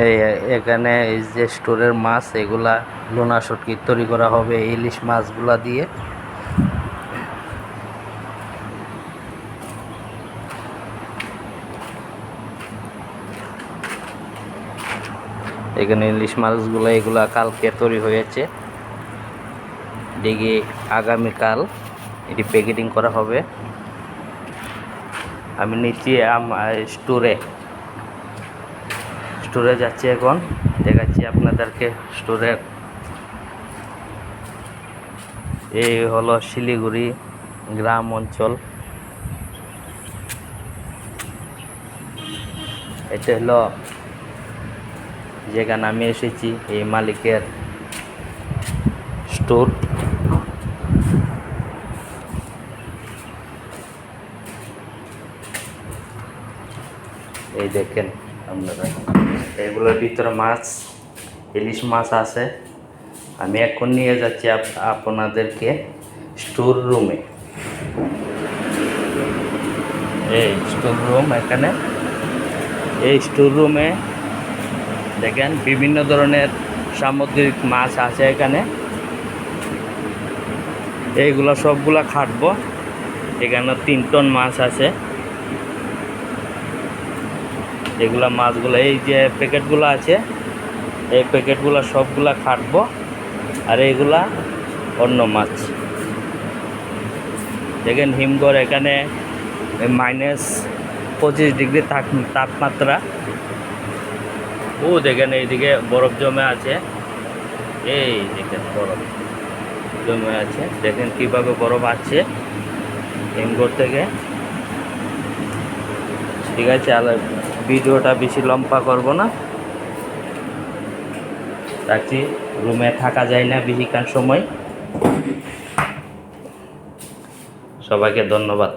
এই এখানে এই যে স্টোরের মাছ, এগুলা লোনা শুটকি তৈরি করা হবে ইলিশ মাছগুলা দিয়ে। এখানে ইলিশ মাছগুলো এগুলা কালকে তৈরি হয়েছে, দেখি আগামীকাল এটি প্যাকেটিং করা হবে। আমি নিচে স্টোরে যাচ্ছি, এখন দেখাচ্ছি আপনাদেরকে স্টোরের। এই হলো শিলিগুড়ি গ্রাম অঞ্চল। এটা হলো যেখানে আমি এসেছি, এই মালিকের স্টোর। এই দেখেন আপনারা, এগুলোর ভিতরে মাছ, ইলিশ মাছ আছে। আমি এখন নিয়ে যাচ্ছি আপনাদেরকে স্টোর রুমে। এই স্টোর রুম, এখানে এই স্টোর রুমে দেখেন বিভিন্ন ধরনের সামুদ্রিক মাছ আছে এখানে। এইগুলো সবগুলা খাটবো। এখানে 3 টন মাছ আছে। এগুলা মাছগুলো, এই যে প্যাকেটগুলো আছে, এই প্যাকেটগুলো সবগুলা খাটবো। আর এইগুলা অন্য মাছ। দেখেন হিমঘর, এখানে -25 ডিগ্রি তাপমাত্রা। ও দেখেন এইদিকে বরফ জমে আছে। এই দেখেন বরফ জমে আছে, দেখেন কিভাবে বরফ আছে হিমঘর থেকে। ঠিক আছে, আর ভিডিওটা বেশি লম্বা করব না, রাখছি। রুমে থাকা যায় না বেশিক্ষণ সময়। সবাইকে ধন্যবাদ।